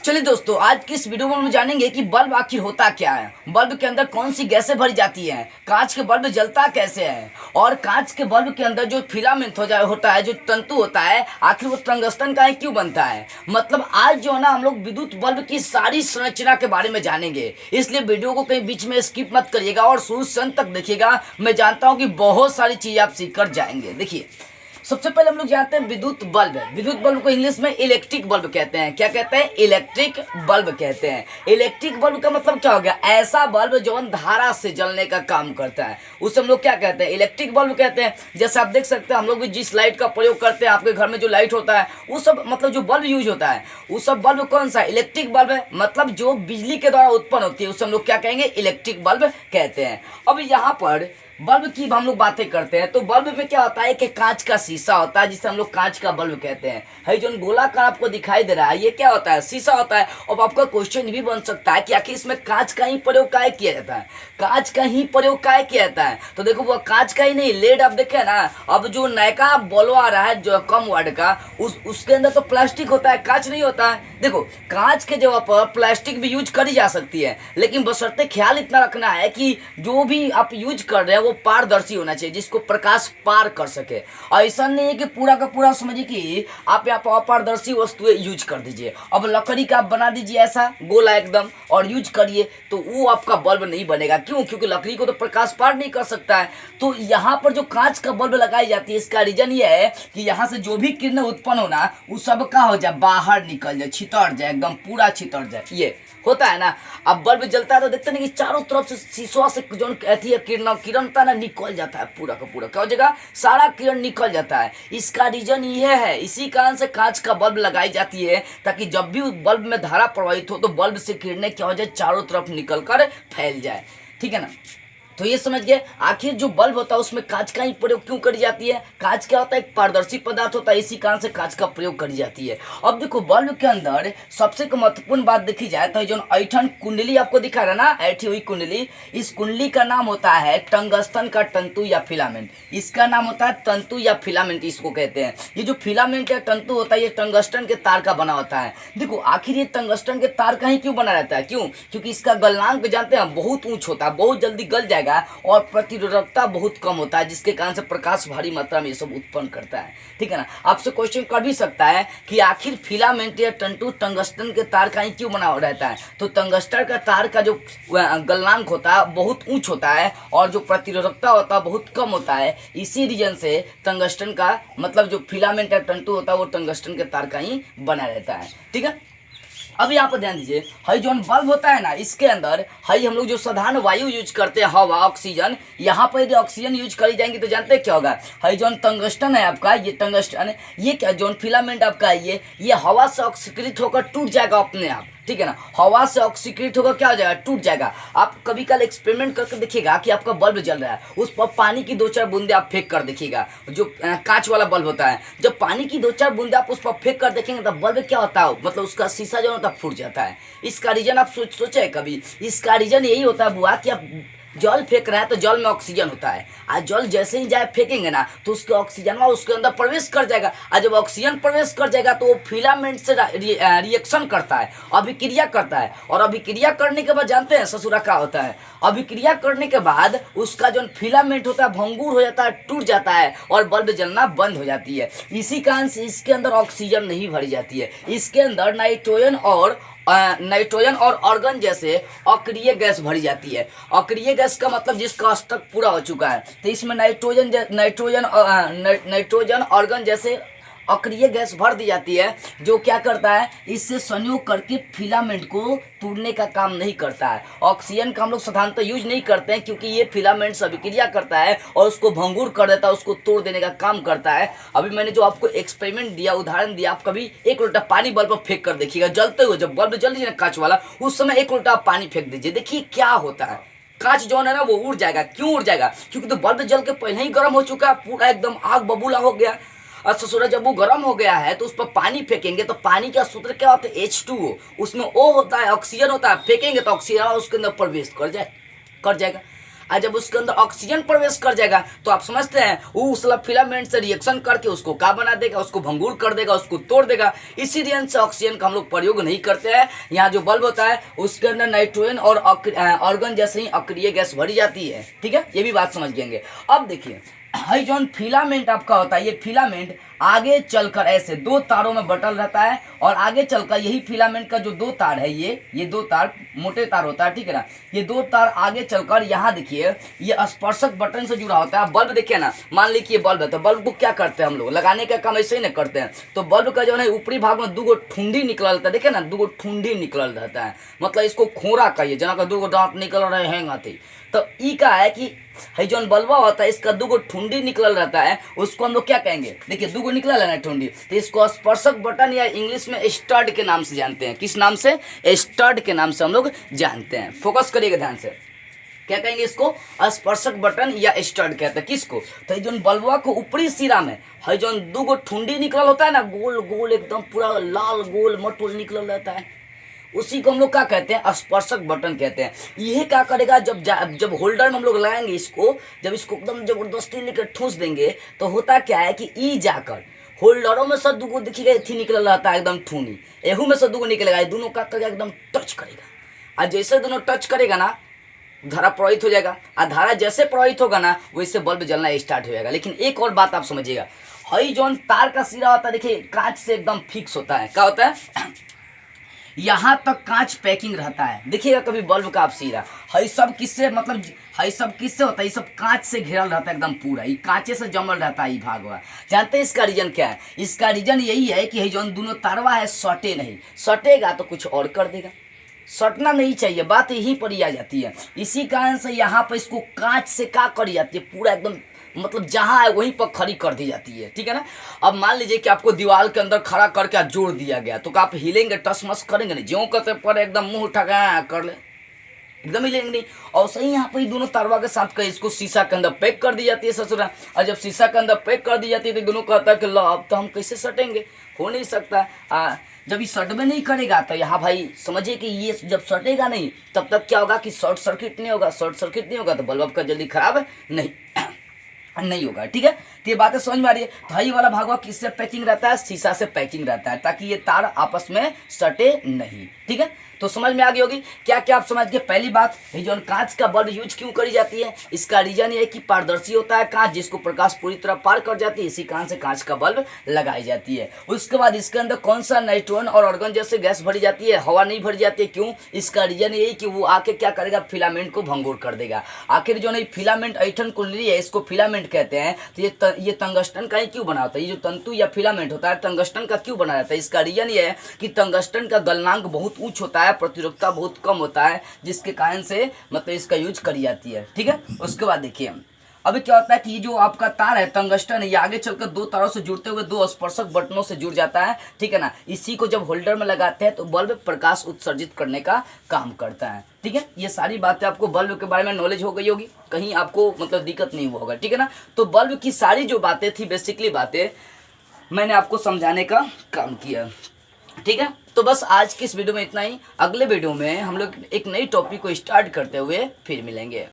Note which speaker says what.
Speaker 1: चलिए दोस्तों, आज की इस वीडियो में हम जानेंगे कि बल्ब आखिर होता क्या है, बल्ब के अंदर कौन सी गैसें भरी जाती हैं, कांच के बल्ब जलता कैसे है, और कांच के बल्ब के अंदर जो फिलामेंट होता है, जो तंतु होता है, आखिर वो टंगस्टन का ही क्यों बनता है। मतलब आज जो है ना, हम लोग विद्युत बल्ब की सारी संरचना के बारे में जानेंगे, इसलिए वीडियो को कहीं बीच में स्किप मत करिएगा और शुरू से अंत तक देखिएगा। मैं जानता हूँ कि बहुत सारी चीज़ें आप सीख कर जाएंगे। देखिए, सबसे पहले हम लोग जानते हैं विद्युत बल्ब है। विद्युत बल्ब को इंग्लिश में इलेक्ट्रिक बल्ब कहते हैं। क्या कहते हैं? इलेक्ट्रिक बल्ब कहते हैं। इलेक्ट्रिक बल्ब का मतलब क्या हो गया? ऐसा बल्ब जो धारा से जलने का काम करता है, उसे हम लोग क्या कहते हैं? इलेक्ट्रिक बल्ब कहते हैं। जैसे आप देख सकते हैं, हम लोग भी जिस लाइट का प्रयोग करते हैं, आपके घर में जो लाइट होता है, वो सब मतलब जो बल्ब यूज होता है, वो सब बल्ब कौन सा? इलेक्ट्रिक बल्ब है। मतलब जो बिजली के द्वारा उत्पन्न होती है, उसे हम लोग क्या कहेंगे? इलेक्ट्रिक बल्ब कहते हैं। अब यहाँ पर बल्ब की हम लोग बातें करते हैं, तो बल्ब में क्या होता है कि कांच का शीशा होता है, जिसे हम लोग कांच का बल्ब कहते हैं। है जो गोलाकार आपको दिखाई दे रहा है, ये क्या होता है? शीशा होता है। अब आपका क्वेश्चन भी बन सकता है कि आखिर इसमें कांच का ही प्रयोग काहे किया जाता है? कांच का ही प्रयोग काहे किया जाता है? तो देखो, वो कांच का ही नहीं, लेड आप देखे ना, अब जो नयका बल्ब आ रहा है जो कम वाट का, उसके अंदर तो प्लास्टिक होता है, कांच नहीं होता है। देखो, कांच के जगह पर प्लास्टिक भी यूज करी जा सकती है, लेकिन बशर्ते ख्याल इतना रखना है कि जो भी आप यूज कर रहे हैं वो पारदर्शी होना चाहिए, जिसको प्रकाश पार कर सके। ऐसा नहीं है कि पूरा का पूरा समझिए कि आप यहाँ पर अपारदर्शी वस्तुएं यूज कर दीजिए। अब लकड़ी का आप बना दीजिए ऐसा गोला एकदम और यूज करिए, तो वो आपका बल्ब नहीं बनेगा। क्यों? क्योंकि लकड़ी को तो प्रकाश पार नहीं कर सकता है। तो यहाँ पर जो कांच का बल्ब लगाई जाती है, इसका रीजन ये है कि यहाँ से जो भी किरण उत्पन्न होना, वो सब का हो जाए, बाहर निकल जाए, छितर जाए, एकदम पूरा छितर जाए। ये होता है ना। अब बल्ब जलता है तो देखते नहीं कि चारों तरफ से शीशा से जो किरण होता है ना, निकल जाता है पूरा का पूरा। क्या हो जाएगा? सारा किरण निकल जाता है। इसका रीजन ये है, इसी कारण से कांच का बल्ब लगाई जाती है, ताकि जब भी बल्ब में धारा प्रवाहित हो तो बल्ब से किरणें क्या हो जाए, चारों तरफ निकल कर फैल जाए। ठीक है ना। तो ये समझ गए आखिर जो बल्ब होता है उसमें कांच का ही प्रयोग क्यों करी जाती है। कांच क्या होता है? एक पारदर्शी पदार्थ होता है, इसी कारण से कांच का प्रयोग करी जाती है। अब देखो, बल्ब के अंदर सबसे महत्वपूर्ण बात देखी जाए तो जो ऐठन कुंडली आपको दिखा रहा ना, ऐठी हुई कुंडली, इस कुंडली का नाम होता है टंगस्टन का तंतु या फिलामेंट। इसका नाम होता है तंतु या फिलामेंट, इसको कहते हैं। ये जो फिलामेंट या तंतु होता है, ये टंगस्टन के तार का बना होता है। देखो, आखिर ये टंगस्टन के तार का ही क्यों बना रहता है? क्यों? क्योंकि इसका गलनांक जानते हैं, बहुत ऊंच होता है, बहुत जल्दी गल जाएगा, और प्रतिरोधकता बहुत कम होता है, जिसके कारण से प्रकाश भारी मात्रा में ये सब उत्पन्न करता है। ठीक है ना। आपसे क्वेश्चन कर भी सकता है कि आखिर फिलामेंट या तंतु टंगस्टन के तार का ही क्यों बना रहता है। तो टंगस्टन का तार का जो गलनांक होता है बहुत ऊंच होता है, और जो प्रतिरोधकता होता है बहुत कम होता है। इसी रीजन से टंगस्टन का मतलब जो फिलामेंट या तंतु होता है वो टंगस्टन के तार का ही बना रहता है। ठीक है। अब यहाँ पर ध्यान दीजिए, हई जो बल्ब होता है ना, इसके अंदर हई हम लोग जो साधारण वायु यूज करते हैं, हवा, ऑक्सीजन, यहाँ पर यदि ऑक्सीजन यूज करी जाएंगी तो जानते हैं क्या होगा? हई जो टंगस्टन है आपका, ये टंगस्टन, ये क्या जो फिलामेंट आपका है, ये हवा से ऑक्सीकृत होकर टूट जाएगा अपने आप। ठीक है ना। हवा से ऑक्सीकृत होकर क्या हो जाएगा? टूट जाएगा। आप कभी कल एक्सपेरिमेंट करके देखिएगा कि आपका बल्ब जल रहा है, उस पर पानी की 2-4 बूंदे आप फेंक कर देखिएगा। जो कांच वाला बल्ब होता है, जब पानी की 2-4 बूंदे आप उस पर फेंक कर देखेंगे तब बल्ब क्या होता है, मतलब उसका शीशा जो होता है फूट जाता है। इसका रीजन आप सोचे कभी? इसका रीजन यही होता है बुआ कि आप जल फेंक रहा है तो जल में ऑक्सीजन होता है, आज जल जैसे ही जाए फेंकेंगे ना तो उसके ऑक्सीजन उसके अंदर प्रवेश कर जाएगा, और जब ऑक्सीजन प्रवेश कर जाएगा तो वो फिलामेंट से रिएक्शन करता है, अभिक्रिया करता है। और अभिक्रिया करने के बाद जानते हैं ससुरा क्या होता है? अभिक्रिया करने के बाद उसका जो फिलामेंट होता है भंगुर हो जाता है, टूट जाता है, और बल्ब जलना बंद हो जाती है। इसी कारण से इसके अंदर ऑक्सीजन नहीं भरी जाती है, इसके अंदर नाइट्रोजन और ऑर्गन जैसे अक्रिय गैस भरी जाती है। अक्रिय गैस का मतलब जिसका स्तर पूरा हो चुका है, तो इसमें नाइट्रोजन ऑर्गन जैसे अक्रिय गैस भर दी जाती है, जो क्या करता है? इससे संयोग करके फिलामेंट को तोड़ने का काम नहीं करता है। ऑक्सीजन का हम लोग साधारणतः यूज नहीं करते हैं, क्योंकि ये फिलामेंट से अभिक्रिया करता है और उसको भंगुर कर देता है, उसको तोड़ देने का काम करता है। अभी मैंने जो आपको एक्सपेरिमेंट दिया, उदाहरण दिया, आप कभी 1 लोटा पानी बल्ब पर फेंक कर देखिएगा, जलते हुए। जब बल्ब जल लीजिए ना कांच वाला, उस समय 1 लोटा पानी फेंक दीजिए, देखिए क्या होता है। कांच जो है ना वो उड़ जाएगा। क्यों उड़ जाएगा? क्योंकि तो बल्ब जल के पहले ही गर्म हो चुका है, पूरा एकदम आग बबूला हो गया। और ससुरा जब वो गर्म हो गया है तो उस पर पानी फेंकेंगे तो पानी का सूत्र क्या होता है? H2O। उसमें O होता है, ऑक्सीजन होता है, फेंकेंगे तो ऑक्सीजन उसके अंदर प्रवेश कर जाएगा। और जब उसके अंदर ऑक्सीजन प्रवेश कर जाएगा तो आप समझते हैं वो उस फिलामेंट से रिएक्शन करके उसको क्या बना देगा, उसको भंगुर कर देगा, उसको तोड़ देगा। इसी रीजन से ऑक्सीजन का हम लोग प्रयोग नहीं करते हैं। यहाँ जो बल्ब होता है उसके अंदर नाइट्रोजन और ऑर्गन जैसे ही अक्रिय गैस भरी जाती है। ठीक है, ये भी बात समझ लेंगे। अब देखिए हाई जॉन फिलामेंट आपका होता है, ये फिलामेंट आगे चलकर ऐसे दो तारों में बटल रहता है और आगे चलकर यही फिलामेंट का जो दो तार है ये दो तार मोटे तार होता है, ठीक है ना। ये दो तार आगे चलकर यहाँ देखिए ये स्पर्शक बटन से जुड़ा होता है। बल्ब देखिए ना, मान लीजिए बल्ब है तो बल्ब को क्या करते हैं हम लोग, लगाने का काम ऐसे ही नहीं करते हैं। तो बल्ब का जो है ऊपरी भाग में दो ठुंडी निकल रहता है, देखिए ना दो ठुंडी निकल रहता है, मतलब इसको खोरा कहिए, जना का दो दांत निकल रहे हैं आते। तो ई का है कि है जो बल्बा होता है इसका दो ठुंडी निकल रहता है, उसको हम लोग क्या कहेंगे, देखिए दो निकला है ना ठुंडी, तो इसको स्पर्शक बटन या इंग्लिश में स्टड के नाम से जानते हैं। किस नाम से? स्टड के नाम से हम लोग जानते हैं। फोकस करिएगा ध्यान से, क्या कहेंगे इसको? स्पर्शक बटन या स्टड कहते हैं। किसको? तो जो बल्बवा को ऊपरी सिरा में है जो दो ठुंडी निकल होता है ना, गोल गोल एकदम पूरा लाल गोल मटोल निकल रहता है, उसी को हम लोग क्या कहते हैं? स्पर्शक बटन कहते हैं। यह क्या करेगा, जब होल्डर में हम लोग लगाएंगे इसको, जब इसको एकदम जबरदस्ती लेकर ठूस देंगे तो होता क्या है कि ई जाकर होल्डरों में से दो देखिएगा थी निकल रहता है एकदम ठूनी, एहू में से दो निकलेगा, दोनों का करेगा एकदम टच करेगा, और जैसे दोनों टच करेगा ना धारा प्रवाहित हो जाएगा, और धारा जैसे प्रवाहित होगा ना वैसे बल्ब जलना स्टार्ट हो जाएगा। लेकिन एक और बात आप समझिएगा, हई जौन तार का सिरा होता है देखिए कांच से एकदम फिक्स होता है। क्या होता है? यहाँ तक कांच पैकिंग रहता है। देखिएगा कभी बल्ब का आप सिरा, हई सब किससे, मतलब हई सब किससे होता है? ये सब कांच से घेरल रहता है एकदम पूरा, ये कांचे से जमल रहता है ये भाग हुआ। जानते हैं इसका रीजन क्या है? इसका रीजन यही है कि जो दोनों तारवा है सटे नहीं, सटेगा तो कुछ और कर देगा, सटना नहीं चाहिए, बात यहीं पर ही आ जाती है। इसी कारण से यहाँ पर इसको कांच से क्या करी जाती है, पूरा एकदम मतलब जहाँ है वहीं पर खड़ी कर दी जाती है, ठीक है ना। अब मान लीजिए कि आपको दीवार के अंदर खड़ा करके जोड़ दिया गया, तो आप हिलेंगे, टस मस करेंगे नहीं, ज्यों करते पर एकदम मुंह उठा कर ले, एकदम हिलेंगे नहीं। और सही यहाँ पर दोनों तारवा के साथ का इसको शीशा के अंदर पैक कर दी जाती है ससुरा, और जब शीशा के अंदर पैक कर दी जाती है तो दोनों कहता है कि लो अब तो हम कैसे सटेंगे, हो नहीं सकता। जब ये सट में नहीं करेगा तो यहाँ भाई समझिए कि ये जब सटेगा नहीं तब तक क्या होगा कि शॉर्ट सर्किट नहीं होगा, शॉर्ट सर्किट नहीं होगा तो बल्ब का जल्दी खराब नहीं होगा, ठीक है। तो ये बातें समझ में आ रही है। तो हई वाला भागवा किससे पैकिंग रहता है? शीशा से पैकिंग रहता है, ताकि ये तार आपस में सटे नहीं, ठीक है। तो समझ में आ गई होगी क्या क्या आप समझ गए। पहली बात, ये जो कांच का बल्ब यूज क्यों करी जाती है, इसका रीजन ये है कि पारदर्शी होता है कांच, जिसको प्रकाश पूरी तरह पार कर जाती है, इसी कारण से कांच का बल्ब लगाई जाती है। उसके बाद इसके अंदर कौन सा नाइट्रोजन और ऑर्गन जैसे गैस भरी जाती है, हवा नहीं भरी जाती है। क्यों? इसका रीजन यही कि वो आके क्या करेगा, फिलामेंट को भंगुर कर देगा। आखिर जो नहीं फिलामेंट ऐठन कुंडली है इसको फिलामेंट कहते हैं। तो ये टंगस्टन का ही क्यों बना होता है, ये जो तंतु या फिलामेंट होता है टंगस्टन का क्यों बना जाता है? इसका रीजन ये है कि टंगस्टन का गलनांक बहुत उच्च होता है, प्रतिरोधकता बहुत कम होता है, जिसके कारण से मतलब इसका यूज करी जाती है, ठीक है। उसके बाद देखिए अभी क्या होता है कि ये जो आपका तार है टंगस्टन है, ये आगे चलकर दो तारों से जुड़ते हुए दो स्पर्शक बटनों से जुड़ जाता है, ठीक है ना। इसी को जब होल्डर में लगाते हैं तो बल्ब प्रकाश उत्सर्जित करने का काम करता है, ठीक है। ये सारी बातें आपको बल्ब के बारे में नॉलेज हो गई होगी, कहीं आपको मतलब दिक्कत नहीं हुआ होगा, ठीक है ना। तो बल्ब की सारी जो बातें थी बेसिकली बातें मैंने आपको समझाने का काम किया, ठीक है। तो बस आज की इस वीडियो में इतना ही। अगले वीडियो में हम लोग एक नई टॉपिक को स्टार्ट करते हुए फिर मिलेंगे।